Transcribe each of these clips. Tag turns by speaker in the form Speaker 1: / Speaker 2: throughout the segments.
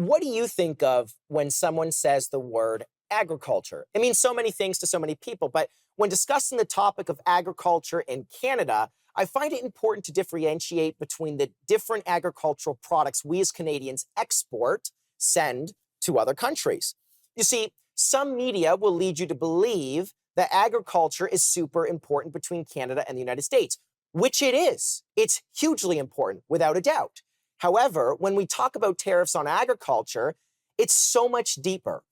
Speaker 1: What do you think of when someone says the word agriculture? It means so many things to so many people, but when discussing the topic of agriculture in Canada, I find it important to differentiate between the different agricultural products we as Canadians export, send to other countries. You see, some media will lead you to believe that agriculture is super important between Canada and the United States, which it is. It's hugely important, without a doubt. However, when we talk about tariffs on agriculture, it's so much deeper.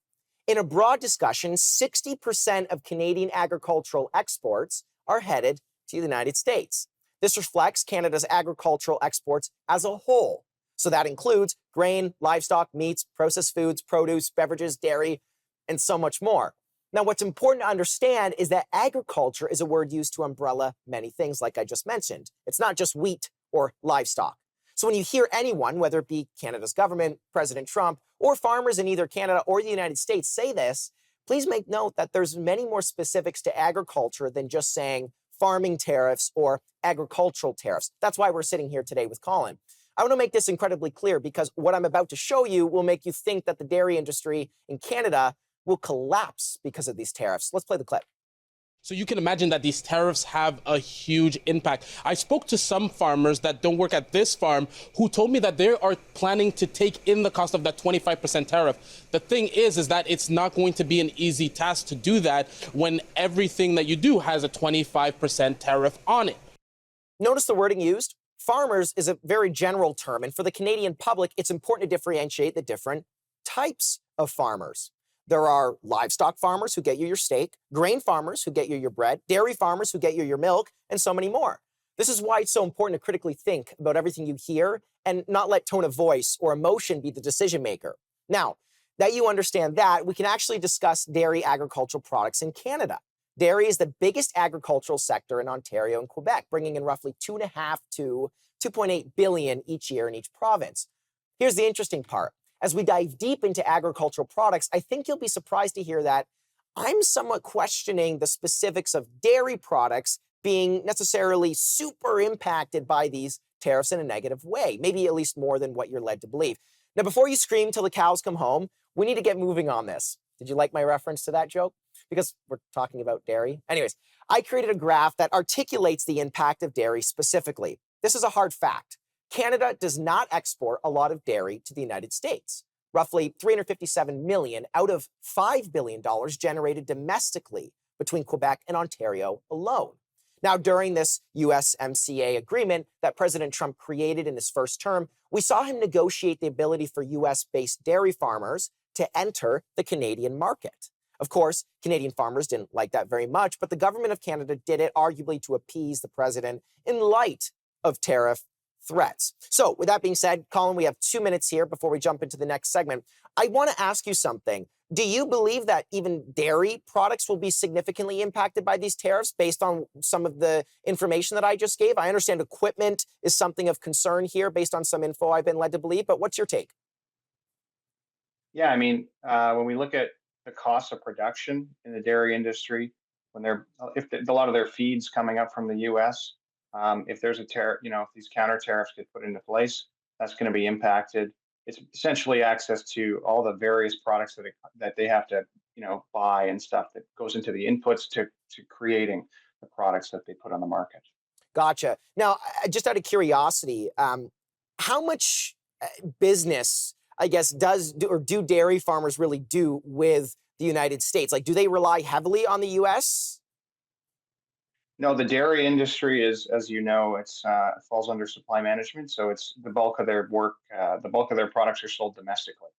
Speaker 1: In a broad discussion, 60% of Canadian agricultural exports are headed to the United States. This reflects Canada's agricultural exports as a whole. So that includes grain, livestock, meats, processed foods, produce, beverages, dairy, and so much more. Now, what's important to understand is that agriculture is a word used to umbrella many things, like I just mentioned. It's not just wheat or livestock. So when you hear anyone, whether it be Canada's government, President Trump, or farmers in either Canada or the United States say this, please make note that there's many more specifics to agriculture than just saying farming tariffs or agricultural tariffs. That's why we're sitting here today with Colin. I want to make this incredibly clear because what I'm about to show you will make you think that the dairy industry in Canada will collapse because of these tariffs. Let's play the clip.
Speaker 2: So you can imagine that these tariffs have a huge impact. I spoke to some farmers that don't work at this farm who told me that they are planning to take in the cost of that 25% tariff. The thing is that it's not going to be an easy task to do that when everything that you do has a 25% tariff on it.
Speaker 1: Notice the wording used. Farmers is a very general term, and for the Canadian public, it's important to differentiate the different types of farmers. There are livestock farmers who get you your steak, grain farmers who get you your bread, dairy farmers who get you your milk, and so many more. This is why it's so important to critically think about everything you hear and not let tone of voice or emotion be the decision maker. Now, that you understand that, we can actually discuss dairy agricultural products in Canada. Dairy is the biggest agricultural sector in Ontario and Quebec, bringing in roughly 2.5 to 2.8 billion each year in each province. Here's the interesting part. As we dive deep into agricultural products, I think you'll be surprised to hear that I'm somewhat questioning the specifics of dairy products being necessarily super impacted by these tariffs in a negative way, maybe at least more than what you're led to believe. Now, before you scream till the cows come home, we need to get moving on this. Did you like my reference to that joke? Because we're talking about dairy. Anyways, I created a graph that articulates the impact of dairy specifically. This is a hard fact. Canada does not export a lot of dairy to the United States. Roughly $357 million out of $5 billion generated domestically between Quebec and Ontario alone. Now, during this USMCA agreement that President Trump created in his first term, we saw him negotiate the ability for US-based dairy farmers to enter the Canadian market. Of course, Canadian farmers didn't like that very much, but the government of Canada did it arguably to appease the president in light of tariff threats. So with that being said, Colin, we have 2 minutes here before we jump into the next segment. I want to ask you something. Do you believe that even dairy products will be significantly impacted by these tariffs based on some of the information that I just gave? I understand equipment is something of concern here based on some info I've been led to believe, but what's your take?
Speaker 3: Yeah, I mean, when we look at the cost of production in the dairy industry, when they're if the, a lot of their feeds coming up from the U.S., if there's a tariff, if these counter tariffs get put into place, that's going to be impacted. It's essentially access to all the various products that they have to, buy and stuff that goes into the inputs to creating the products that they put on the market.
Speaker 1: Gotcha. Now, just out of curiosity, how much business, I guess, do dairy farmers really do with the United States? Like, do they rely heavily on the U.S.?
Speaker 3: No, the dairy industry is, as you know, it falls under supply management. So it's the bulk of their work, the bulk of their products are sold domestically.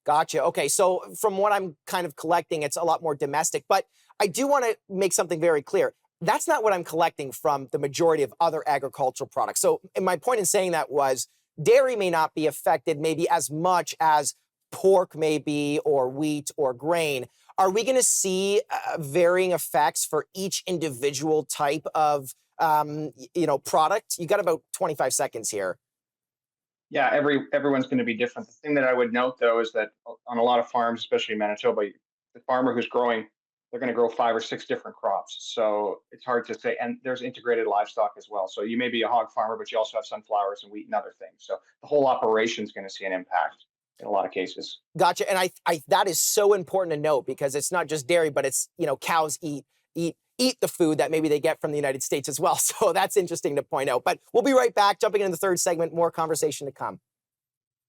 Speaker 1: Gotcha. Okay, so from what I'm kind of collecting, it's a lot more domestic. But I do want to make something very clear. That's not what I'm collecting from the majority of other agricultural products. So and my point in saying that was dairy may not be affected maybe as much as pork may be, or wheat or grain. Are we going to see varying effects for each individual type of product? You got about 25 seconds here.
Speaker 3: Yeah, everyone's going to be different. The thing that I would note though is that on a lot of farms, especially in Manitoba, the farmer who's growing, they're going to grow 5 or 6 different crops. So it's hard to say. And there's integrated livestock as well. So you may be a hog farmer, but you also have sunflowers and wheat and other things. So the whole operation is going to see an impact. in a lot of cases.
Speaker 1: Gotcha. And that is so important to note, because it's not just dairy, but it's, cows eat the food that maybe they get from the United States as well. So that's interesting to point out. But we'll be right back, jumping into the third segment, more conversation to come.